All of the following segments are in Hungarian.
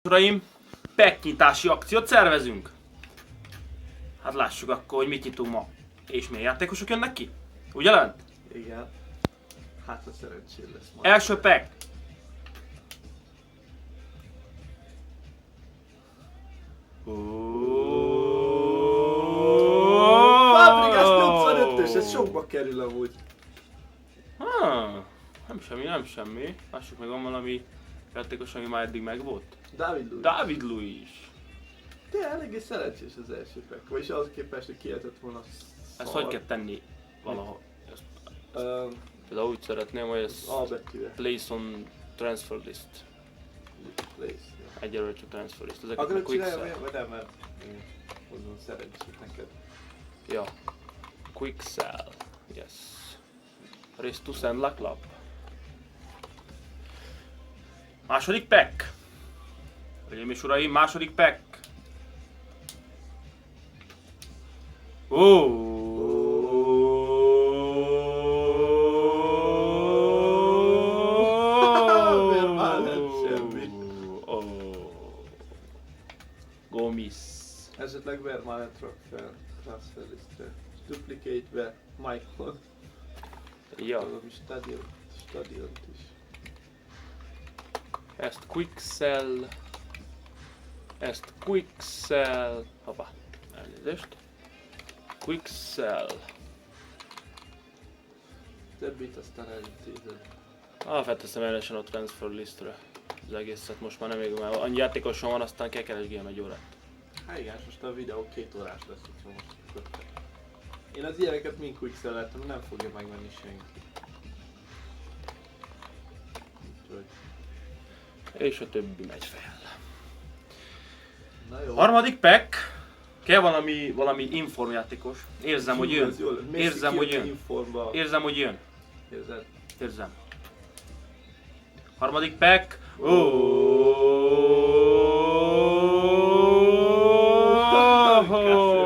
Uraim, pack-nyitási akciót szervezünk. Hát lássuk akkor, hogy mit nyitunk ma. És milyen játékosok jönnek ki? Ugye lent? Igen. Hát a szerencsén lesz majd. Első pack. Fabregas 85-ös, ez sokba kerül amúgy. Nem semmi. Lássuk meg, van valami játékos, ami már eddig megvolt. David Luiz. David Luiz. De eléggé szerencsés az első pack. Vagyis ahhoz képest, hogy kihetett volna Ezt hogy kell tenni valahol? Ezt Um, például úgy szeretném, hogy ez A betűvel. place on transfer list. Place. Egyelőre csak transfer list. Ezeket a Akarod quick csinálni sell. olyan, vagy nem, mert én hozzon szerencsét neked. Ja. Quick sell. Yes. Race to Sandla Club. Második pack. Hölgyeim és uraim, második pack. Miért már lett semmi? Gomis. Esetleg Vermaelen rak fel transfer listre. Duplicate-be Michael. Ja, Valami stadiont is. ezt quick sell. Ezt quick sell. Hoppá, elnézést. Quick sell. Többit aztán elintézed. Felteszem ellesen a transfer listre az egészet, most már nem még, mert annyi játékosom van, aztán kell keresgéljem egy órát. Hát igen, most a videó 2 órás lesz, hogyha most köttek. Én az ilyeneket mind quicksell-eltem, nem fogja megvenni senki. Úgyhogy... És a többi megy fel. Na jó. Harmadik pack. Kell valami informjátékos. Érzem, hogy jön. Érzem, hogy jön. Informba. Érzem, hogy jön. Érzed? Érzem. Harmadik pack.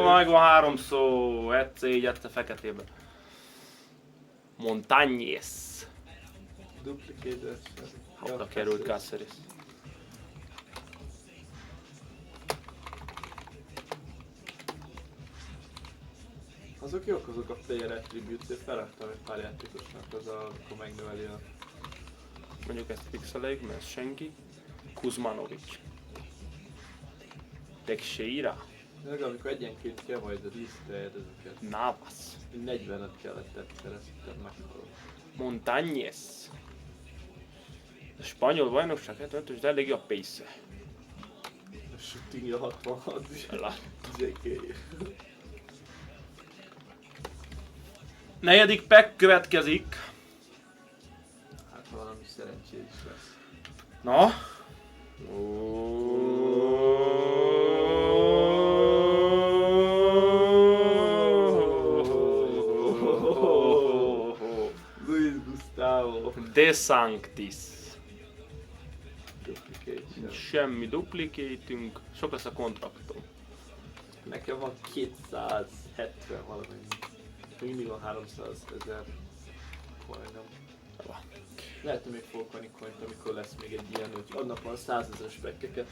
Megvan 3 szó. Egyszer így, egyszer feketébe. Montañez. Duplicate. Oda került Cáceres. Azok jók azok a player attributes, felraktam egy pár játékosnak az akkor megnöveli a... Mondjuk ezt pixeleljük, mert ez senki. Kuzmanovic. Teixeira. Meg amikor egyenként kell majd a lisztreed ezeket. Navas. 40-et kellett keresztem meghalom. Montañez. A spanyol bajnokság 75-ös, de elég a pace. A shootingja 66 is. JK. Negyedik pack következik. Hát valami szerencsés is lesz. Na. Luis Gustavo. De Sanctis. Duplicate. Semmi duplicatünk. Sok lesz a kontraktom. Nekem van 270 valamennyi. Mindig van 300 000 coin-om. Lehet, hogy még fogok venni coint, amikor lesz még egy ilyen, hogy annak van 100 000 spekkeket.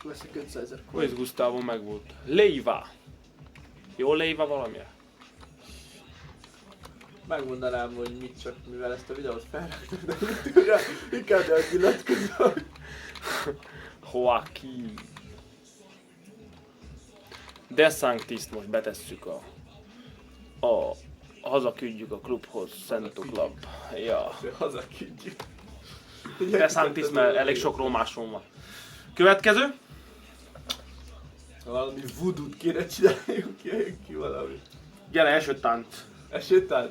Veszek 500 000 Luis coin. Gustavo megvolt. Leiva. Jó Leiva valamilyen? Megmondanám, hogy mit csak, mivel ezt a videót felraktam, de inkább elnyilatkozom. Joaquin. De Sanctis-t most betesszük a hazaküldjük a klubhoz, Szento Club. Ja. Hazaküldjük. De Sanctis, mert elég sok rómásom van. Következő. Valami voodoo-t kéne csináljuk, ki valami. Gyere, első tánc. Esétánc?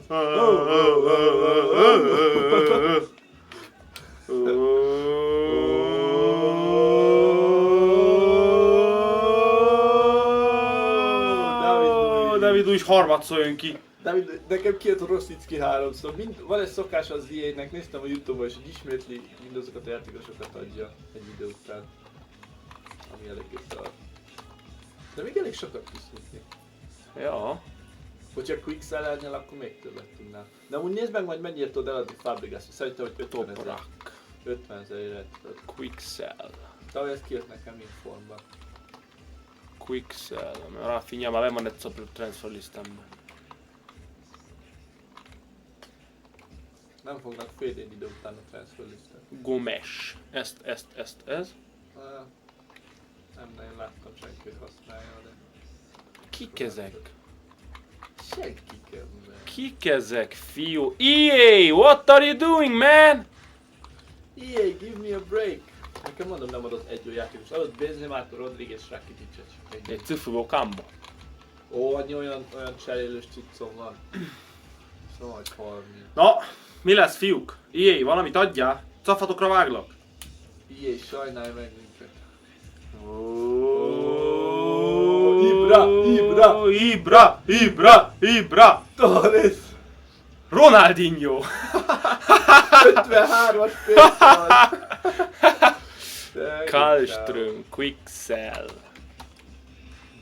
David Luiz harmadszor jön ki. David, nekem kijött a Rosicki 3-szor. Van egy szokás az EA-nek, néztem a Youtube-on és hogy ismétli mindazokat a játékosokat adja egy idő után. Ami eléggé szar. De még elég sokat tudsz nyitni. Ja. Hogyha quicksell-elnél, akkor még többet tudnál. De amúgy nézd meg majd mennyire tudod eladni Fabregas-t. Szerintem, hogy 50 000. Toprak. 50 000 Quick sell. Tavaly ez kijött nekem informban. Quick sell. Rafinha már van egy szapra transfer listámban. Nem fognak fél idő után a transfer listát. Gomes. Ez. Nem nagyon láttam senki használja, de... Kik ezek? Senki kell. Kik ezek, fiú? EA, what are you doing, man? EA, give me a break! Nekem mondom, nem adott egy jó játékos. Adott Benzemát, Rodriguez, Rakiticet. Egy cifugó kamba. Ó, annyi olyan cserélős cuccom van. Szóval, hogy 30. Na, mi lesz, fiúk? EA, valamit adjál? Cafatokra váglak. EA, sajnálj meg minket. Ibra! Torres! Ronaldinho! 53-as pénztal! Karlström, Quicksell.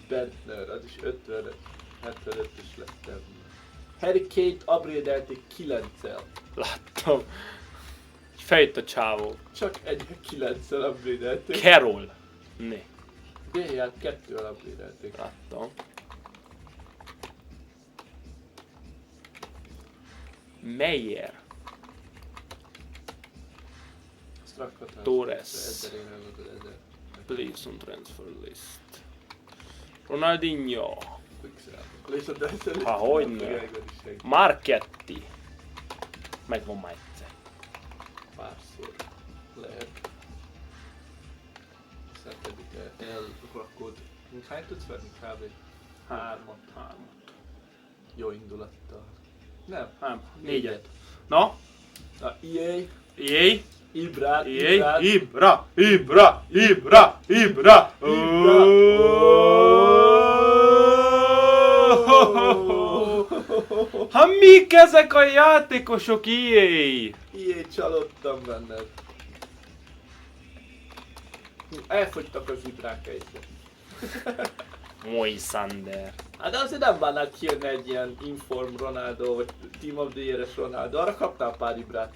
Bentner, az is 75-ös lettem. Harry Kane upgrade-elték 9-el. Láttam. Fejt a csávó. Csak egy 9-el upgrade-elték. Carroll. Né. DH-t 2-el upgrade-elték. Láttam. Meyer. Torres. 1000 éve volt az 1000. Place on transfer list. Ronaldinho. Quicksell. Ha, hogyne. Marketti. Megvan már egyszer. Párszor lehet. Szerinted elrakod. Hány tudsz venni kb? 3-at. Jó indulattal. Nem. 4-et. Na? Na, EA. EA. Ibra. Ha mik ezek a játékosok, EA? EA, csalódtam benned. Elfogytak az Ibrák egyszer. Moisander. Hát de azért nem bánnál kijönni egy ilyen Inform Ronaldo, vagy Team of the Year-es Ronaldo, arra kaptál pár Ibrát.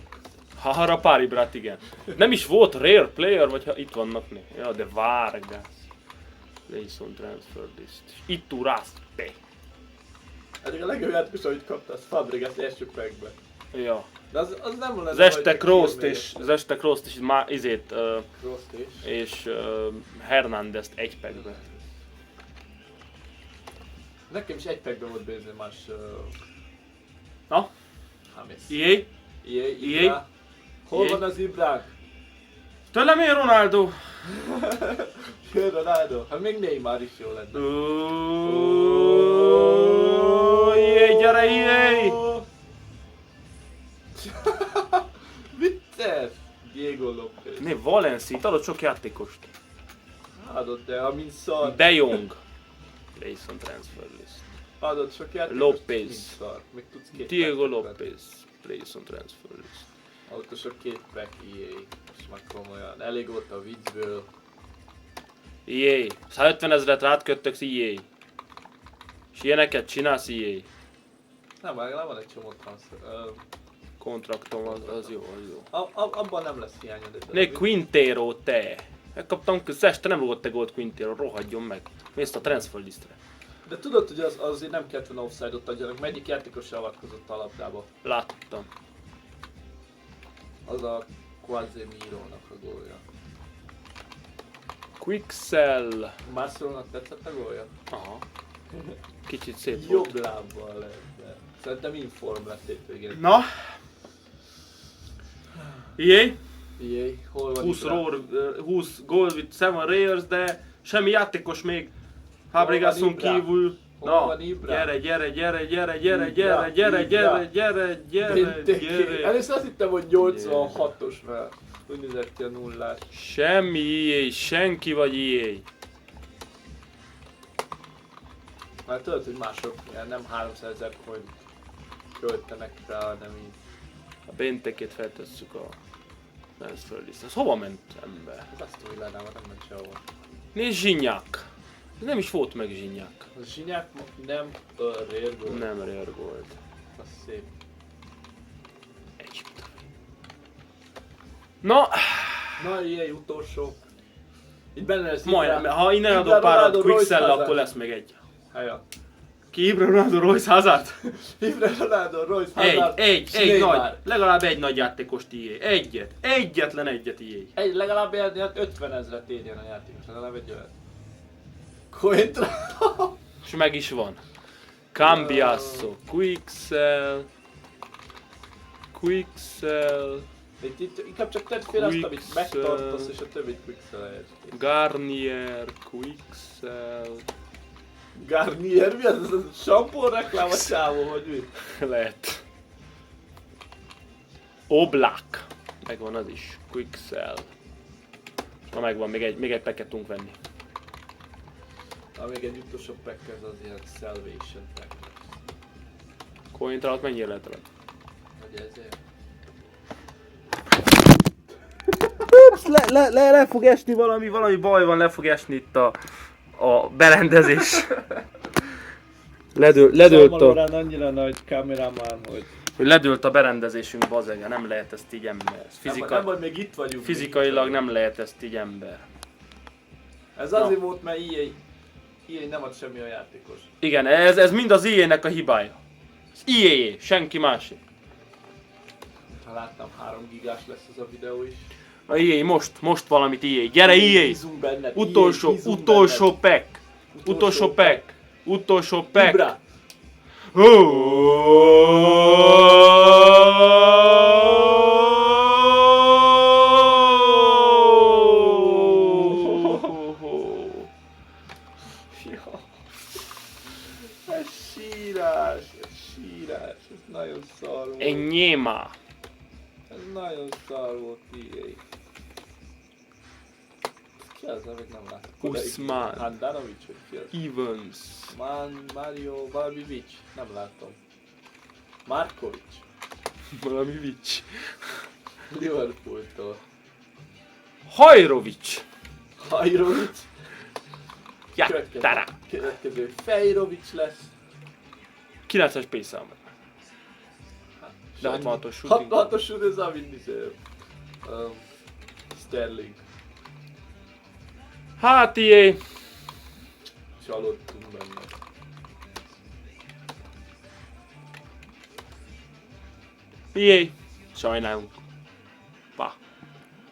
Arra pár Ibrát, igen. Nem is volt rare player, vagy ha itt vannak né. Ja, de Vargas. Place on transfer list. Iturraspe. Eddig a legjobb játékos, amit kaptál, az Fabregas első packben. Ja. De az nem lenne... Az Estek Rost és már izét Rost is. és Hernandez-t egy packben. Nekem is egy packben volt Benzemás... Na? James. EA? EA, EA? Ibra. Hol EA? van az Ibrák? Tőlem én Ronaldo? Jön Ronaldo? Hát még Neymar is jó lenne. EA, gyere EA! Vicces! Diego Lopez. Ne, Valencia-t adott sok játékost. Adott, de amint szar. De Jong. Place on transfer list. Adott sok játékos. Lopez. Mint szar. Még tudsz két Diego packet venni. Lopez. Place on transfer list. Adott a sok két pack EA. Most már komolyan. Elég volt a viccből. EA. 150 000-et rátköttök EA. És ilyeneket csinálsz EA. Nem, van egy csomó transfer. Kontraktom az jó, az jó. Abban nem lesz hiányod. Ne Quintero te! Megkaptam köztes, te nem rúgott te gólt Quintero, rohadjon meg. Mész a transfer listre. De tudod, hogy az azért nem kellett volna offside-ot adjanak, mert egyik játékos se avatkozott a labdába. Láttam. Az a Quazemiro-nak a gólja. Quicksell. Marcelónak tetszett a gólja? Aha. Kicsit szép volt. Jobb lábbal lett, de szerintem inform lett hétvégén. Na? EA? EA, hol van 20 Ibra? 20 goal with 7 rares, de semmi játékos még. Fabregason Ibra? kívül. Hol Na, van Ibra? gyere. Először azt hittem, hogy 86-os, mert úgy nézett ki a nullás. Semmi EA, senki vagy EA. Mert tudod, hogy mások ilyen nem 300 000 coin költenek rá, hanem így. A Bentekét feltesszük a transfer list. Ez hova ment ember? Ez azt úgy lenne, nem ment sehova. Nézd Zsinyak. Ez nem is volt meg Zsinyak. A zsinyák nem rare gold. Nem rare gold. Az szép. Egy. Na, Na, ilyen utolsó. Itt benne lesz majdnem, ha innen adok párat Quicksell, akkor lesz még egy. Helya. Ki Ibra Ronaldo, Royce Hazard? Ibra Ronaldo, Royce Hazard. Egy nagy, legalább egy nagy játékost EA. Egyetlen egyet EA. Legalább 50 000 érjen a játékos, legalább egy olyan. Cointra. És meg is van. Cambiasso, Quicksell. Itt inkább csak tedd fél azt, amit megtartasz, és a többit Quicksell-elj. Garnier, Quicksell. Garnier? Mi az? Ez a sampon reklám a csávó, vagy mi? Lehet. Oblak. Megvan az is. Quicksell. Na megvan, még egy packet tudunk venni. Még egy utolsó pack, ez az ilyen Salvation pack. Cointralat mennyire lehet rajta? Hogy ezért? Ups, le fog esni valami baj van, le fog esni itt a berendezés. Ledőlt a... annyira nagy kameramán, hogy... Ledőlt a berendezésünk, bazeg, nem lehet ezt így ember. Nem vagy, még itt vagyunk. Fizikailag nem lehet ezt így ember. Ez azért volt, mert EA nem ad semmi a játékos. Igen, ez mind az EA-nek a hibája. Az EA, senki másé. Ha láttam, 3 gigás lesz ez a videó is. A EA, most valamit EA. Gyere EA! Bízunk benned, Utolsó pack! Utolsó pack! Ibra! Ez sírás, ez nagyon szar volt. Enyéma! Ez nagyon szar volt, EA. Ki az, amit nem láttam? Usman. Handanovic, vagy ki az? Evans. Mario Balbivic, nem láttam. Markovic, Valami vicc. Liverpooltól. Hajrovic. Hajrovic, Jattara. következő Fejrovic lesz. 9-es pészám. De 66-os shooting. 66-os shoot, ez a Vinny Sterling. Hát EA. Csalódtunk benne. EA. Sajnálunk.